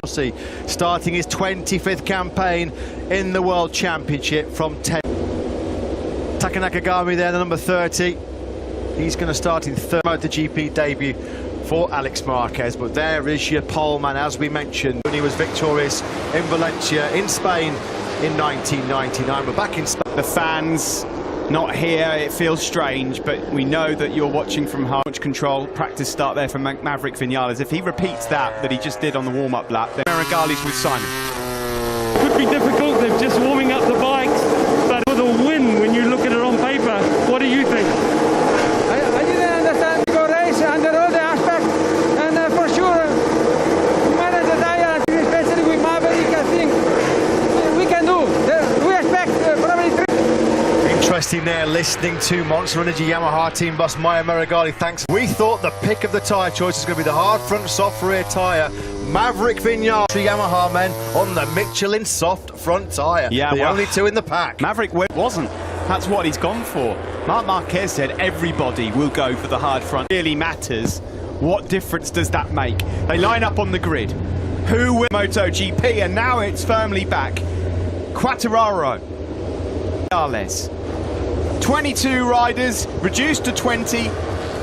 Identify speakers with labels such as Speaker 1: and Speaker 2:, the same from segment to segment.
Speaker 1: Rossy starting his 25th campaign in the World Championship from 10. Takanakagami there, the number 30. He's going to start in third MotoGP debut for Alex Marquez, but there is your pole man, as we mentioned, when he was victorious in Valencia in Spain in 1999. We're back in Spain.
Speaker 2: The fans not here, it feels strange, but we know that you're watching from home. Much control, practice start there from Maverick Vinales. If he repeats that he just did on the warm-up lap, then Maragali's with Simon.
Speaker 3: Could be difficult, they're just warming up the bikes, but for the win, when you look at it on paper, what do you think?
Speaker 4: I didn't understand the race under all the aspects, and for sure, we managed the tire, especially with Maverick. I think we can do. We expect probably 3.
Speaker 1: Interesting there, listening to Monster Energy Yamaha team boss Maya Maragali. Thanks. We thought the pick of the tyre choice was going to be the hard front, soft rear tyre. Maverick Vinales, Yamaha men on the Michelin soft front tyre.
Speaker 2: Yeah,
Speaker 1: the only two in the pack.
Speaker 2: Maverick wasn't. That's what he's gone for. Marc Marquez said everybody will go for the hard front. It really matters. What difference does that make? They line up on the grid. Who will MotoGP? And now it's firmly back. Quartararo. Vinales. 22 riders, reduced to 20.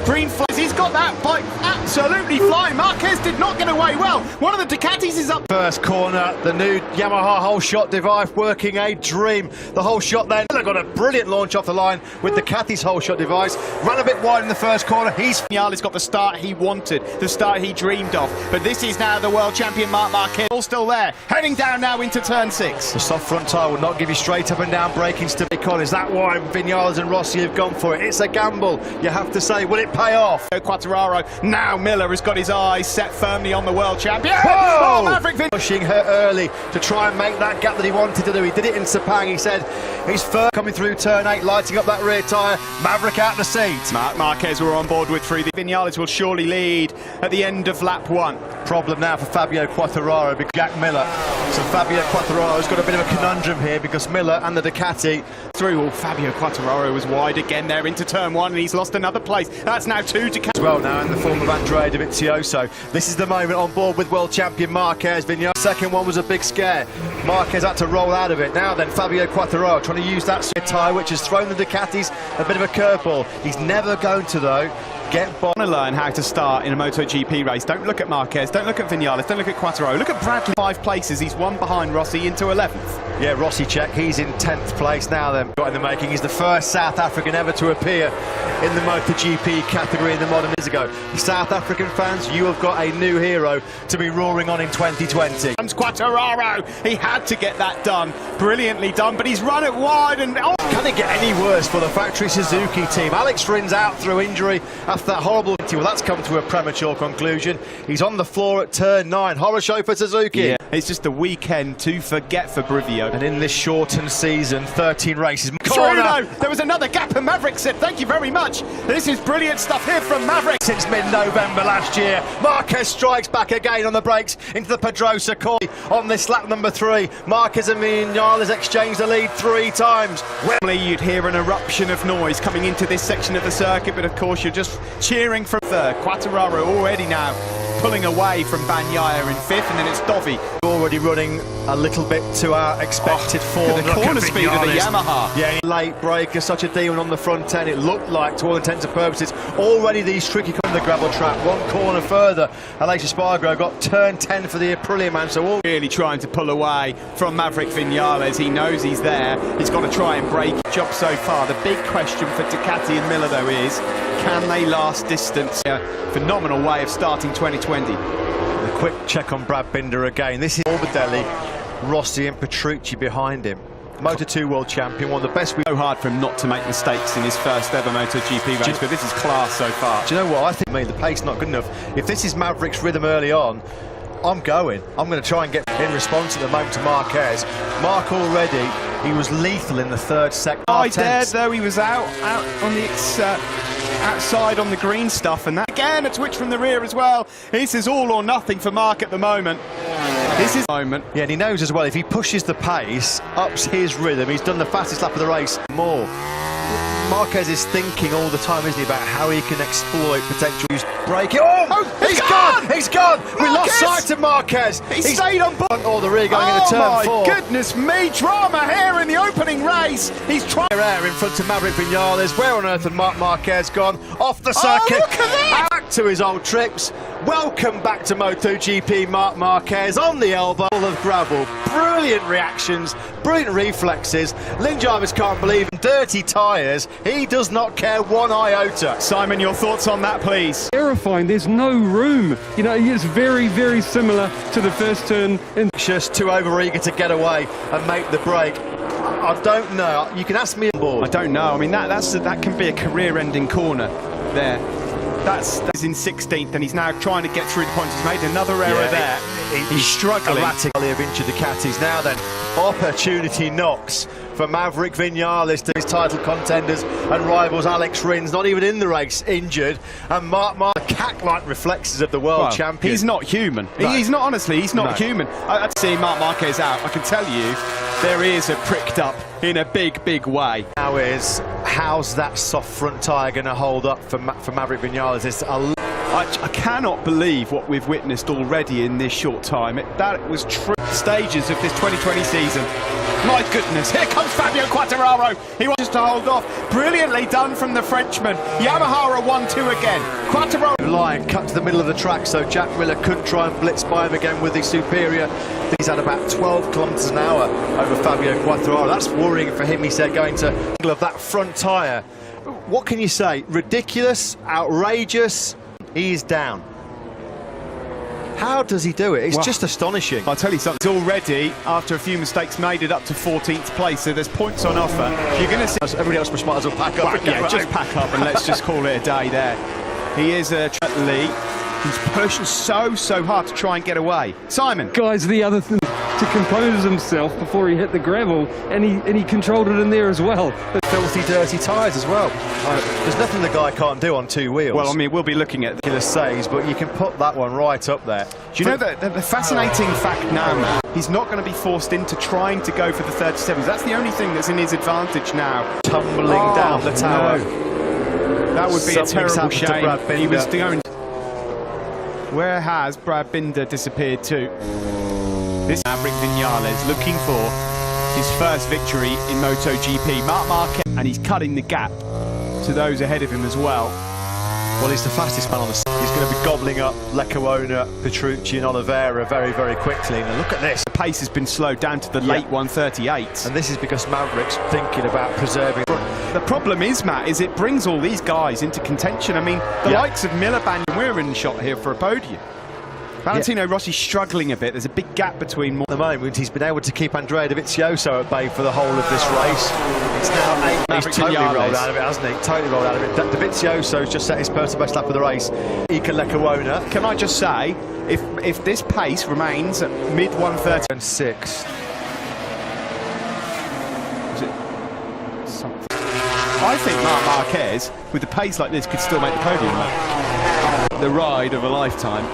Speaker 2: Green flags, he's got that bike absolutely flying. Marquez did not get away well. One of the Ducatis is up.
Speaker 1: First corner, the new Yamaha whole shot device working a dream. The whole shot then got a brilliant launch off the line with the Ducati's whole shot device. Ran a bit wide in the first corner.
Speaker 2: Vinales got the start he wanted, the start he dreamed of. But this is now the world champion Marc Marquez, all still there. Heading down now into turn 6.
Speaker 1: The soft front tyre will not give you straight up and down braking stability. Is that why Vinales and Rossy have gone for it? It's a gamble, you have to say. Will it pay off?
Speaker 2: Quartararo, now Miller has got his eyes set firmly on the world champion.
Speaker 1: Whoa!
Speaker 2: Oh, Maverick
Speaker 1: pushing her early to try and make that gap that he wanted to do. He did it in Sepang. He said he's first coming through turn 8, lighting up that rear tyre. Maverick out the seat.
Speaker 2: Marc Marquez were on board with 3. Vinales will surely lead at the end of lap 1.
Speaker 1: Problem now for Fabio Quartararo because Jack Miller. So Fabio Quartararo's got a bit of a conundrum here because Miller and the Ducati
Speaker 2: through. Oh, Fabio Quartararo was wide again there into turn 1 and he's lost another place. That's now 2 Ducati.
Speaker 1: As well now in the form of Andrea Dovizioso. This is the moment on board with world champion Marquez. Vinales. Second one was a big scare. Marquez had to roll out of it. Now then Fabio Quartararo trying to use that tyre which has thrown the Ducatis a bit of a curveball. He's never going to though get by.
Speaker 2: Want to learn how to start in a MotoGP race. Don't look at Marquez, don't look at Vinales, don't look at Quartararo. Look at Bradley. 5 places, he's one behind Rossy into 11th.
Speaker 1: Yeah, Rossy check, he's in 10th place now then. Got in the making, he's the first South African ever to appear in the MotoGP category in the modern years ago. South African fans, you have got a new hero to be roaring on in 2020.
Speaker 2: Comes Quartararo, he had to get that done. Brilliantly done, but he's run it wide and oh.
Speaker 1: Can it get any worse for the factory Suzuki team? Alex Rin's out through injury after that horrible. Well, that's come to a premature conclusion. He's on the floor at turn 9. Horror show for Suzuki.
Speaker 2: Yeah, it's just a weekend to forget for Brivio.
Speaker 1: And in this shortened season, 13 races.
Speaker 2: Corner. There was another gap and Maverick said, thank you very much. This is brilliant stuff here from Maverick.
Speaker 1: Since mid-November last year, Marquez strikes back again on the brakes into the Pedrosa corner on this lap number 3. Marquez and Vinales exchanged the lead 3 times.
Speaker 2: Normally you'd hear an eruption of noise coming into this section of the circuit, but of course you're just cheering from third. Quartararo already now pulling away from Bagnaia in 5th, and then it's Dovi.
Speaker 1: Already running a little bit to our expected form.
Speaker 2: The corner speed of the Yamaha.
Speaker 1: Yeah, late breaker, such a demon on the front end. It looked like, to all intents and purposes, already these tricky on the gravel track. One corner further, Aleix Espargaro got turn 10 for the Aprilia man. So all
Speaker 2: really trying to pull away from Maverick Vinales. He knows he's there. He's got to try and break it. Job so far. The big question for Ducati and Miller though is, can they last distance? A phenomenal way of starting 2020.
Speaker 1: A quick check on Brad Binder again. This is Morbidelli, Rossy and Petrucci behind him. Moto2 world champion, one of the best.
Speaker 2: So hard for him not to make mistakes in his first ever MotoGP race, but this is class so far.
Speaker 1: Do you know what? I think the pace not good enough. If this is Maverick's rhythm early on, I'm going to try and get in response at the moment to Marquez. Mark already, he was lethal in the 3rd sector.
Speaker 2: I dared though, he was out on the outside on the green stuff, and that again a twitch from the rear as well. This is all or nothing for Mark at the moment. This is the moment.
Speaker 1: Yeah, and he knows as well, if he pushes the pace, ups his rhythm, he's done the fastest lap of the race more. Marquez is thinking all the time, isn't he, about how he can exploit potential break. Oh, he's gone! He's gone! We lost sight of Marquez.
Speaker 2: He stayed on board.
Speaker 1: Or the rear going into turn 4.
Speaker 2: Oh my goodness me, drama here in the opening race. He's trying
Speaker 1: air in front of Maverick Vinales. Where on earth had Marquez gone? Off the circuit.
Speaker 2: Look at that!
Speaker 1: Back to his old tricks. Welcome back to MotoGP, Marquez on the elbow, full of gravel. Brilliant reactions, brilliant reflexes. Lynn Jarvis can't believe in dirty tyres. He does not care one iota.
Speaker 2: Simon, your thoughts on that, please?
Speaker 3: Terrifying. There's no room. You know, it's very, very similar to the first turn.
Speaker 1: Just too over-eager to get away and make the break. I don't know. You can ask me on board.
Speaker 2: I don't know. I mean, that can be a career-ending corner there. That's in 16th, and he's now trying to get through the points. He's made another error there. He's struggling.
Speaker 1: Erratically of Inch of Ducatis. Now then, opportunity knocks for Maverick Vinales to his title contenders and rivals. Alex Rins, not even in the race, injured. And Mark, cat-like reflexes of the world champion.
Speaker 2: He's not human. No. He's not, honestly, he's not human. I'd see Marc Marquez out. I can tell you, their ears are pricked up in a big, big way.
Speaker 1: Now how's that soft front tyre going to hold up for Maverick Vinales? It's
Speaker 2: I cannot believe what we've witnessed already in this short time. That was true stages of this 2020 season. My goodness, here comes Fabio Quartararo. He wants to hold off. Brilliantly done from the Frenchman. Yamaha are 1-2 again. Quartararo.
Speaker 1: Line cut to the middle of the track, so Jack Miller couldn't try and blitz by him again with the Superior. He's had about 12 kilometres an hour over Fabio Quartararo. That's worrying for him, he said, going to of that front tyre. What can you say? Ridiculous, outrageous. He's down. How does he do it? It's just astonishing.
Speaker 2: I'll tell you something. He's already, after a few mistakes, made it up to 14th place, so there's points on offer. You're going to see...
Speaker 1: Everybody else might as well pack up.
Speaker 2: Right, yeah, just pack up and let's just call it a day there. He is a Lee. He's pushing so hard to try and get away. Simon.
Speaker 3: Guys, the other thing, to compose himself before he hit the gravel, and he controlled it in there as well.
Speaker 1: Filthy, dirty tyres as well. There's nothing the guy can't do on two wheels.
Speaker 2: Well, I mean, we'll be looking at
Speaker 1: the saves, but you can put that one right up there.
Speaker 2: Do you know that the fascinating fact now, Matt, he's not going to be forced into trying to go for the 37s. That's the only thing that's in his advantage now.
Speaker 1: Tumbling down the tower.
Speaker 2: No. That would be a terrible shame. He was going. Where has Brad Binder disappeared to? This Maverick Vinales looking for his first victory in MotoGP. Marc Marquez, and he's cutting the gap to those ahead of him as well.
Speaker 1: Well, he's the fastest man on the side. He's going to be gobbling up Leccaona, Petrucci and Oliveira very, very quickly. Now look at this.
Speaker 2: The pace has been slowed down to the late 138s.
Speaker 1: And this is because Maverick's thinking about preserving.
Speaker 2: The problem is, Matt, is it brings all these guys into contention. I mean, the likes of Miliband, we're in shot here for a podium. Valentino Rossi struggling a bit. There's a big gap between.
Speaker 1: At the moment, he's been able to keep Andrea Dovizioso at bay for the whole of this race. It's now 8. He's totally rolled out of it, hasn't he? Totally rolled out of it. Dovizioso's just set his personal best lap of the race. Ika Leccaona.
Speaker 2: Can I just say, if this pace remains at mid 130
Speaker 1: and 6.
Speaker 2: I think Marc Marquez, with a pace like this, could still make the podium. The ride of a lifetime.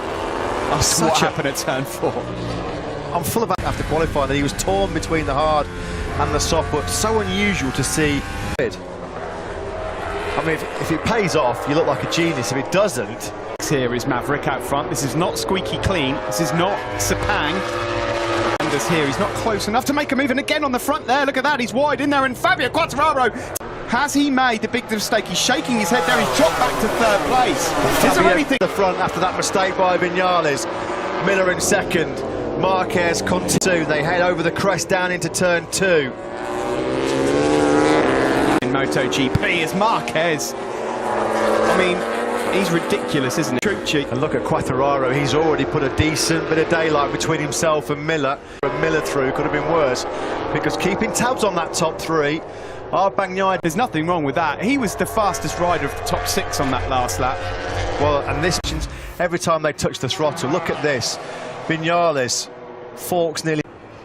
Speaker 2: That's what happened at turn 4.
Speaker 1: I'm full of after qualifying that he was torn between the hard and the soft, but so unusual to see. I mean, if it pays off, you look like a genius. If it doesn't...
Speaker 2: Here is Maverick out front. This is not squeaky clean. This is not Sepang. And this here, he's not close enough to make a move. And again on the front there, look at that, he's wide in there. And Fabio Quartararo, has he made the big mistake? He's shaking his head there. He's dropped back to 3rd place. Is there anything?
Speaker 1: The front after that mistake by Vinales. Miller in 2nd. Marquez continues. They head over the crest down into turn 2.
Speaker 2: In MotoGP is Marquez. I mean, he's ridiculous, isn't he? Trucci.
Speaker 1: And look at Quartararo. He's already put a decent bit of daylight between himself and Miller. Miller through could have been worse, because keeping tabs on that top 3.
Speaker 2: There's nothing wrong with that. He was the fastest rider of the top 6 on that last lap.
Speaker 1: Well, and this, every time they touch the throttle, look at this. Vinales forks nearly.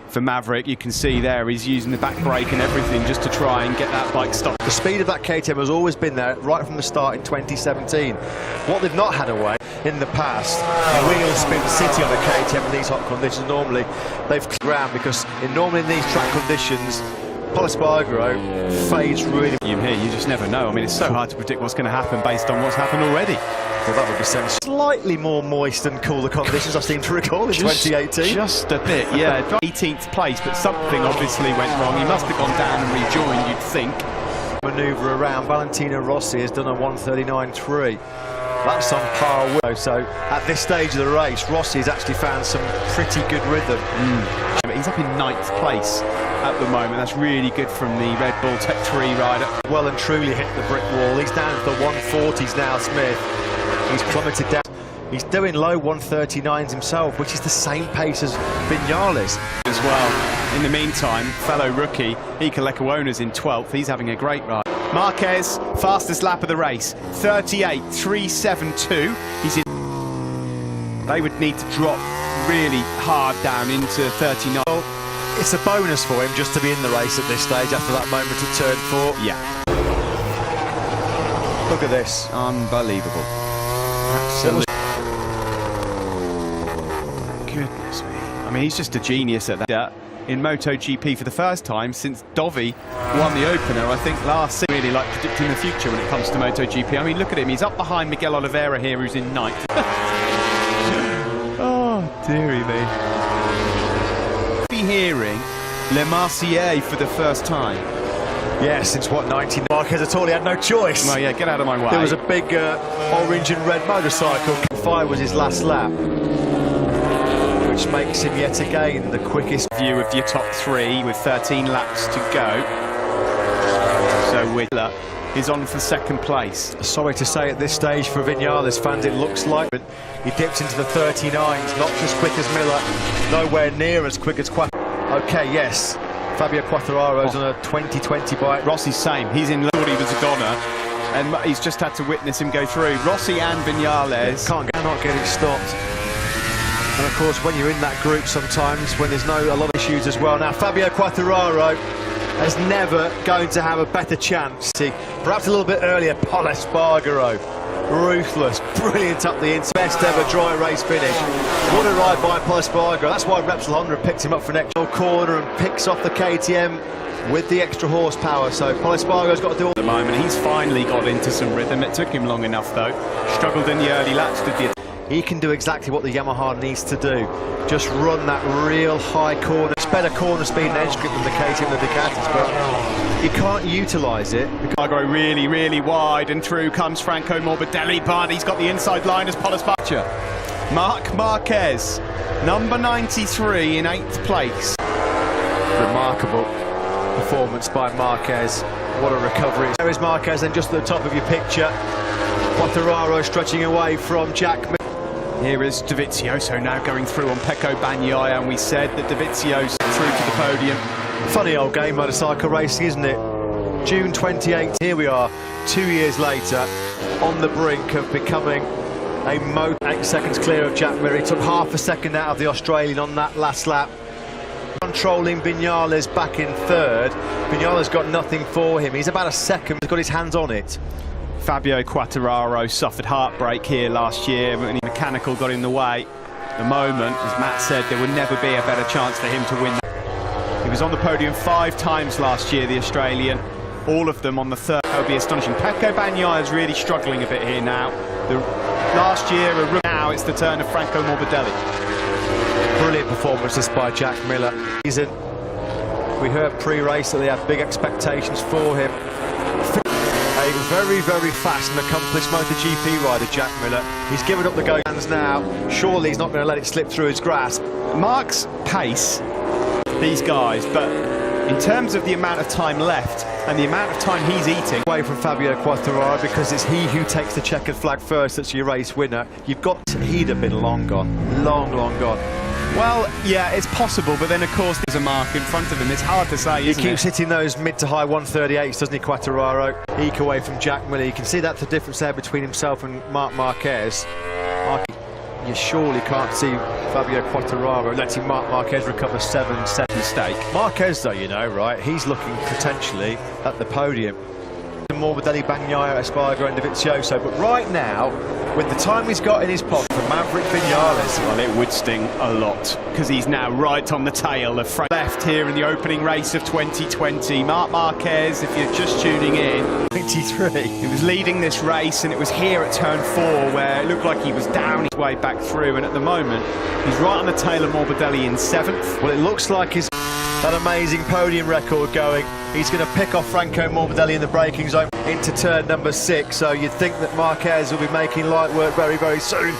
Speaker 2: For Maverick, you can see there he's using the back brake and everything just to try and get that bike stopped.
Speaker 1: The speed of that KTM has always been there right from the start in 2017. What they've not had away in the past, wheel spin city on a KTM in these hot conditions. Normally they've ground, because normally in these track conditions Espargaro fades really.
Speaker 2: You here, you just never know. I mean, it's so hard to predict what's going to happen based on what's happened already.
Speaker 1: Well, that would be sense. Slightly more moist and cooler conditions I seem to recall in 2018.
Speaker 2: Just a bit, yeah. 18th place, but something obviously went wrong. He must have gone down and rejoined, you'd think.
Speaker 1: Manoeuvre around. Valentino Rossi has done a 1:39.3. That's on par with. So at this stage of the race, Rossi has actually found some pretty good rhythm.
Speaker 2: He's up in 9th place at the moment. That's really good from the Red Bull Tech 3 rider.
Speaker 1: Well and truly hit the brick wall. He's down to the 140s now, Smith. He's plummeted down. He's doing low 139s himself, which is the same pace as Vinales
Speaker 2: as well. In the meantime, fellow rookie Hingga is in 12th. He's having a great ride. Marquez, fastest lap of the race, 38.372. He's in. They would need to drop really hard down into 39.
Speaker 1: It's a bonus for him just to be in the race at this stage after that moment at turn 4.
Speaker 2: Yeah.
Speaker 1: Look at this.
Speaker 2: Unbelievable. Absolutely. Goodness me. I mean, he's just a genius at that. In MotoGP for the first time since Dovi won the opener, I think last season. Really like predicting the future when it comes to MotoGP. I mean, look at him. He's up behind Miguel Oliveira here, who's in 9th. Oh, dearie me. Be hearing Le Marcier for the first time.
Speaker 1: Yeah, since what, 19? Marquez at all, he had no choice.
Speaker 2: Well, yeah, get out of my way.
Speaker 1: There was a big orange and red motorcycle. 5 was his last lap, which makes him yet again the quickest.
Speaker 2: View of your top 3 with 13 laps to go. So Whitler is on for 2nd place.
Speaker 1: Sorry to say at this stage for Vinales fans, it looks like he dips into the 39s, not as quick as Miller, nowhere near as quick as Okay, yes. Fabio Quartararo's on a 2020 bike.
Speaker 2: Rossi's same. He's in. Thought he was a goner, and he's just had to witness him go through. Rossi and Vinales
Speaker 1: cannot get it stopped. And of course, when you're in that group, sometimes when there's a lot of issues as well. Now, Fabio Quartararo is never going to have a better chance. Perhaps a little bit earlier, Pol Espargaro. Ruthless, brilliant up the inside, best ever dry race finish. What a ride by Pol Espargaro. That's why Repsol Honda picked him up for an extra corner and picks off the KTM with the extra horsepower. So Pol Espargaro's got to do all.
Speaker 2: At the moment, he's finally got into some rhythm. It took him long enough though. Struggled in the early laps.
Speaker 1: He can do exactly what the Yamaha needs to do. Just run that real high corner. It's better corner speed and edge grip than the KTM and the Ducatis, but he can't utilise it.
Speaker 2: Cargo really, really wide, and through comes Franco Morbidelli, but he's got the inside line as Pol Espargaro. Marc Marquez, number 93 in 8th place.
Speaker 1: Remarkable performance by Marquez. What a recovery. There is Marquez, and just at the top of your picture, Quartararo stretching away from Jack.
Speaker 2: Here is Dovizioso now going through on Pecco Bagnaia, and we said that Dovizioso through to the podium.
Speaker 1: Funny old game, motorcycle racing, isn't it? June 28th, here we are, 2 years later, on the brink of becoming a 8 seconds clear of Jack Miller. He took half a second out of the Australian on that last lap. Controlling Vinales back in 3rd. Vinales got nothing for him. He's about a second, he's got his hands on it.
Speaker 2: Fabio Quartararo suffered heartbreak here last year when the mechanical got in the way. At the moment, as Matt said, there would never be a better chance for him to win. He was on the podium 5 times last year, the Australian. All of them on the 3rd. That would be astonishing. Pecco Bagnaia is really struggling a bit here now. Last year, now it's the turn of Franco Morbidelli.
Speaker 1: Brilliant performances by Jack Miller. We heard pre-race that they had big expectations for him. A very, very fast and accomplished MotoGP rider, Jack Miller. He's given up the go hands now. Surely he's not going to let it slip through his grasp.
Speaker 2: Marque's pace, these guys, but in terms of the amount of time left and the amount of time he's eating.
Speaker 1: Away from Fabio Quartararo, because it's he who takes the checkered flag first that's your race winner. He'd have been long gone. Long gone.
Speaker 2: Well, yeah, it's possible, but then of course there's a mark in front of him. It's hard to say, isn't it?
Speaker 1: He keeps hitting those mid to high 138s, doesn't he, Quartararo? Eke away from Jack Miller. You can see that's the difference there between himself and Marc Marquez. You surely can't see Fabio Quartararo letting Marc Marquez recover 7 set mistake. Marquez, though, you know, right, he's looking potentially at the podium. Morbidelli, Bagai, Espargaro and Dovizioso, but right now, with the time he's got in his pocket for Maverick Vinales,
Speaker 2: well, it would sting a lot, because he's now right on the tail of left here in the opening race of 2020. Marc Marquez, if you're just tuning in,
Speaker 1: 23.
Speaker 2: He was leading this race, and it was here at turn 4 where it looked like he was down his way back through, and at the moment, he's right on the tail of Morbidelli in 7th.
Speaker 1: Well, it looks like he's that amazing podium record going. He's going to pick off Franco Morbidelli in the braking zone into turn number 6, so you'd think that Marquez will be making light work very, very soon.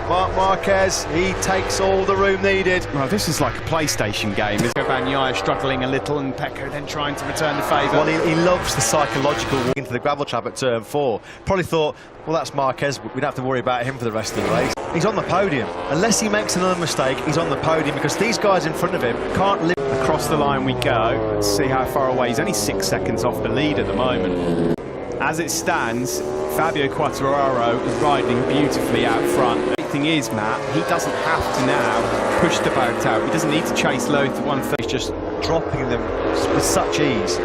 Speaker 1: Marc Marquez, he takes all the room needed.
Speaker 2: Well, this is like a PlayStation game. Bagai struggling a little, and Pecco then trying to return the favour.
Speaker 1: Well, he loves the psychological walk into the gravel trap at turn 4. Probably thought, well, that's Marquez, we don't have to worry about him for the rest of the race. He's on the podium. Unless he makes another mistake, he's on the podium, because these guys in front of him can't live.
Speaker 2: Across the line we go. Let's see how far away. He's only 6 seconds off the lead at the moment. As it stands, Fabio Quartararo is riding beautifully out front. The thing is, Matt, he doesn't have to now push the boat out. He doesn't need to chase low to 130.
Speaker 1: He's just dropping them with such ease.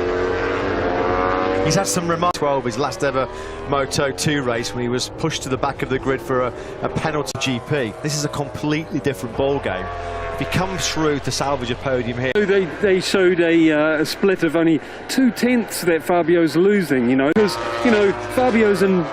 Speaker 1: He's had some remarks. 12, his last ever Moto2 race, when he was pushed to the back of the grid for a penalty GP. This is a completely different ball game. If he comes through to salvage a podium here.
Speaker 3: They showed a split of only 2/10 that Fabio's losing, you know, because, you know, Fabio's in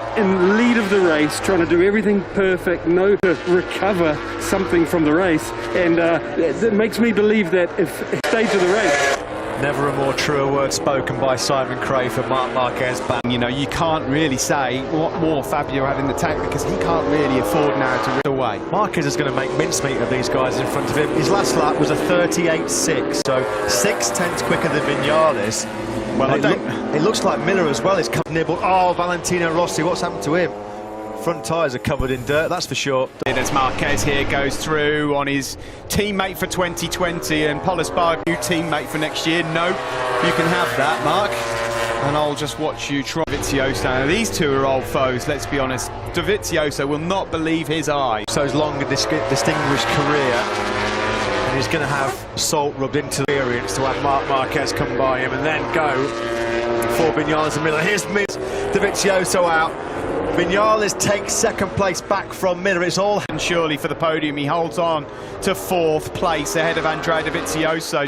Speaker 3: lead of the race, trying to do everything perfect, to recover something from the race, and it makes me believe that if stage of the race.
Speaker 1: Never a more truer word spoken by Simon Cray for Marc Marquez.
Speaker 2: You know, you can't really say what more Fabio had in the tank, because he can't really afford now to rip away.
Speaker 1: Marquez is going to make mincemeat of these guys in front of him. His last lap was a 38.6, so 6/10 quicker than Vinales. Well, it looks like Miller as well is nibbled. Oh, Valentino Rossi, what's happened to him? Front tyres are covered in dirt, that's for sure.
Speaker 2: As Marquez here goes through on his teammate for 2020, and Paul Espargaro, new teammate for next year. No, you can have that, Mark. And I'll just watch you try Dovizioso. Now, these two are old foes, let's be honest. Dovizioso will not believe his eyes.
Speaker 1: So his long and distinguished career, and he's going to have salt rubbed into the experience to have Marc Marquez come by him and then go for Vinales and Miller. Here's Dovizioso out. Vinales takes 2nd place back from Miller. It's all
Speaker 2: and surely for the podium. He holds on to 4th place ahead of Andrea Dovizioso.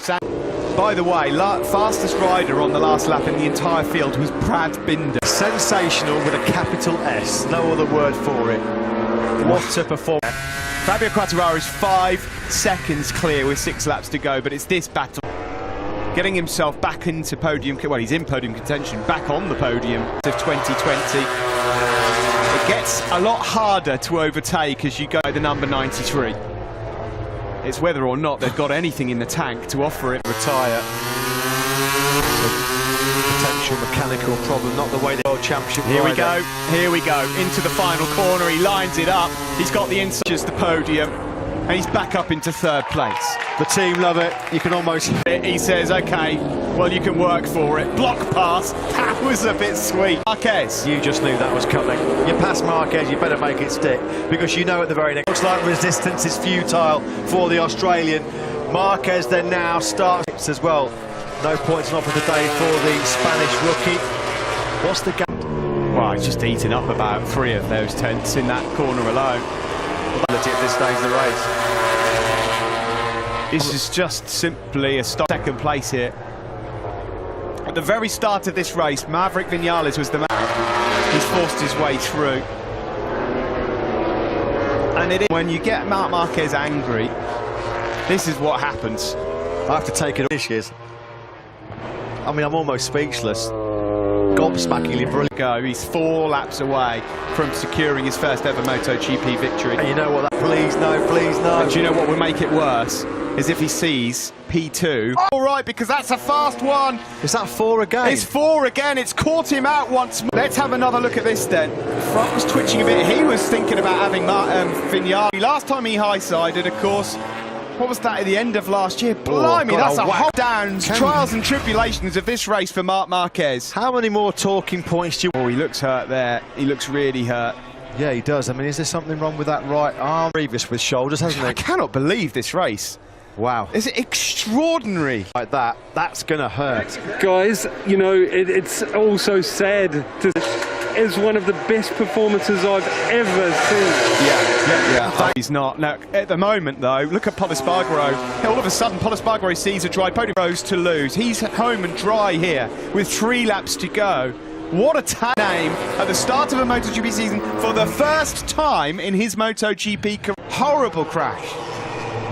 Speaker 2: By the way, fastest rider on the last lap in the entire field was Brad Binder.
Speaker 1: Sensational with a capital S, no other word for it. What a performance.
Speaker 2: Fabio Quartararo is 5 seconds clear with 6 laps to go, but it's this battle. Getting himself back into podium, well, he's in podium contention, back on the podium of 2020. It gets a lot harder to overtake as you go to the number 93. It's whether or not they've got anything in the tank to offer it.
Speaker 1: Retire. Potential mechanical problem, not the way the World Championship.
Speaker 2: Here we go, here we go, into the final corner. He lines it up, he's got the inside, the podium, and he's back up into 3rd place.
Speaker 1: The team love it, you can almost...
Speaker 2: He says, okay, well, you can work for it. Block pass, that was a bit sweet. Marquez.
Speaker 1: You just knew that was coming. You pass Marquez, you better make it stick, because you know at the very next... Looks like resistance is futile for the Australian. Marquez then now starts as well. No points off of the day for the Spanish rookie. What's the gap?
Speaker 2: Well, he's just eaten up about 3 of those tenths in that corner alone.
Speaker 1: At this stage of the race.
Speaker 2: This is just simply a 2nd place here. At the very start of this race, Maverick Vinales was the man. He's forced his way through. And it is when you get Marc Marquez angry, this is what happens.
Speaker 1: I have to take it dishes. I mean, I'm almost speechless. Gobsmackingly brilliant.
Speaker 2: He's 4 laps away from securing his first ever MotoGP victory.
Speaker 1: And you know what? Please no, please no.
Speaker 2: And do you know what would make it worse? Is if he sees P2. All right, because that's a fast one.
Speaker 1: Is that 4 again?
Speaker 2: It's 4 again. It's caught him out once more. Let's have another look at this then. Front was twitching a bit. He was thinking about having Vinales. Last time he high-sided, of course. What was that at the end of last year? Blimey, that's a hot downs, trials and tribulations of this race for Marc Marquez.
Speaker 1: How many more talking points do you...
Speaker 2: Oh, he looks hurt there. He looks really hurt.
Speaker 1: Yeah, he does. I mean, is there something wrong with that right arm? Previous with shoulders, hasn't he?
Speaker 2: I cannot believe this race.
Speaker 1: Wow.
Speaker 2: It's extraordinary.
Speaker 1: Like that, that's going to hurt.
Speaker 3: Guys, you know, it's also sad to... is one of the best performances I've ever seen.
Speaker 2: Yeah. He's not. Now, at the moment, though, look at Polispargaro. All of a sudden, Polispargaro sees a dry podium, goes to lose. He's home and dry here with 3 laps to go. What a name at the start of a MotoGP season for the first time in his MotoGP career. Horrible crash.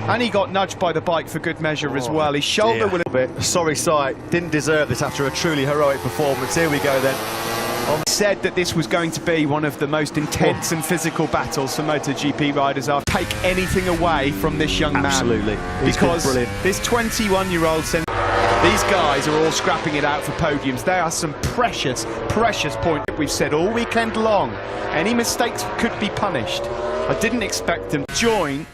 Speaker 2: And he got nudged by the bike for good measure as well. His shoulder will...
Speaker 1: Sorry sight, didn't deserve this after a truly heroic performance. Here we go then.
Speaker 2: Said that this was going to be one of the most intense and physical battles for MotoGP riders. I'll take anything away from this young man.
Speaker 1: Absolutely.
Speaker 2: Because this 21-year-old these guys are all scrapping it out for podiums. There are some precious points. We've said all weekend long, any mistakes could be punished. I didn't expect them to join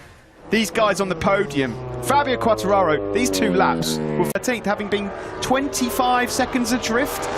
Speaker 2: these guys on the podium. Fabio Quartararo, these 2 laps were 13th, having been 25 seconds adrift.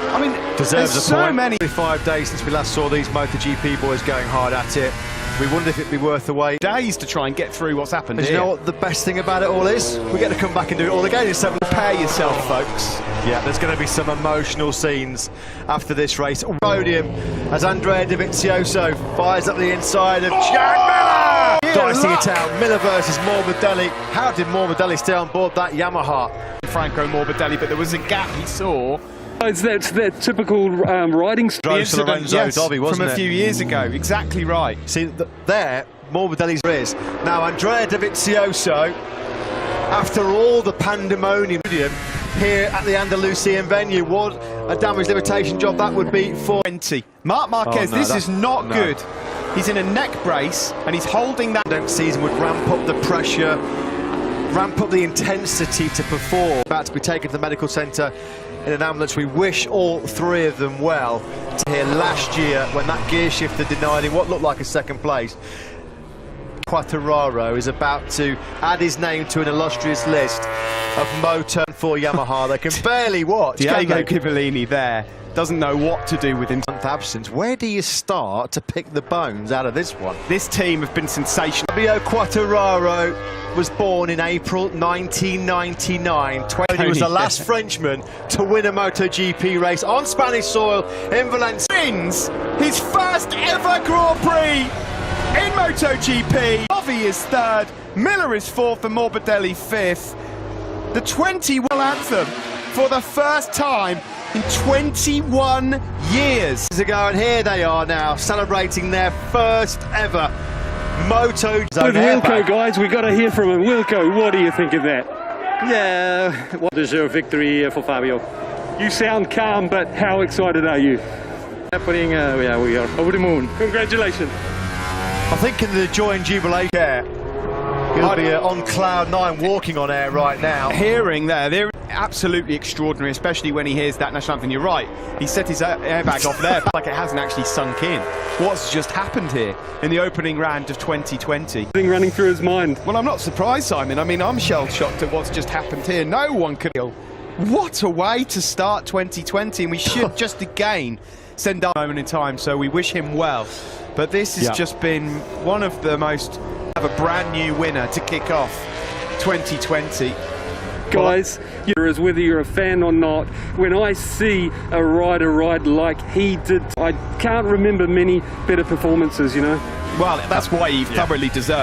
Speaker 2: I mean,
Speaker 1: deserves
Speaker 2: there's
Speaker 1: a point.
Speaker 2: so many.
Speaker 1: 5 days since we last saw these MotoGP boys going hard at it. We wondered if it'd be worth the wait.
Speaker 2: Days to try and get through what's happened
Speaker 1: here. You know what the best thing about it all is? We get to come back and do it all again in 7.
Speaker 2: Prepare yourself, folks.
Speaker 1: Yeah, there's going to be some emotional scenes after this race. Podium as Andrea Dovizioso fires up the inside of Jack Miller! Dicing it out, Miller versus Morbidelli. How did Morbidelli stay on board that Yamaha?
Speaker 2: Franco Morbidelli, but there was a gap he saw.
Speaker 3: That's that typical riding
Speaker 1: Drove to Lorenzo Dobby, wasn't
Speaker 2: from a few years ago. Exactly right.
Speaker 1: See, there, Morbidelli's is. Now, Andrea Dovizioso, after all the pandemonium here at the Andalusian venue, what a damage limitation job that would be for
Speaker 2: 20. Marc Marquez, this is not good. He's in a neck brace and he's holding that.
Speaker 1: Season would ramp up the pressure, ramp up the intensity to perform. About to be taken to the medical centre in an ambulance. We wish all 3 of them well. Here last year when that gear shifter denied him what looked like a 2nd place. Quartararo is about to add his name to an illustrious list of Moto for Yamaha. They can barely watch.
Speaker 2: Diego Cipollini there doesn't know what to do with him.
Speaker 1: Absence. Where do you start to pick the bones out of this one?
Speaker 2: This team have been sensational.
Speaker 1: Fabio Quartararo was born in April 1999. He was the last Frenchman to win a MotoGP race on Spanish soil in Valencia.
Speaker 2: Wins his first ever Grand Prix in MotoGP. Rovi is 3rd, Miller is 4th, and Morbidelli 5th. The 21 anthem for the first time in 21 years
Speaker 1: ago, and here they are now celebrating their first ever Moto.
Speaker 3: With Wilco, guys, we got to hear from him. Wilco, what do you think of that?
Speaker 5: Yeah, what is your victory for Fabio?
Speaker 3: You sound calm, but how excited are you?
Speaker 5: Happening, yeah, we are over the moon.
Speaker 3: Congratulations.
Speaker 1: I think in the joy and jubilation there, he'll be on cloud 9 walking on air right now.
Speaker 2: Hearing they're absolutely extraordinary, especially when he hears that national anthem. You're right, he set his airbag off there, like it hasn't actually sunk in. What's just happened here in the opening round of 2020?
Speaker 3: Running through his mind.
Speaker 2: Well, I'm not surprised, Simon. I mean, I'm shell-shocked at what's just happened here. No one could feel. What a way to start 2020, and we should just again send our moment in time, so we wish him well. But this has just been one of the most of a brand new winner to kick off 2020.
Speaker 3: Guys, whether you're a fan or not, when I see a rider ride like he did, I can't remember many better performances, you know.
Speaker 2: Well, that's why he thoroughly deserved.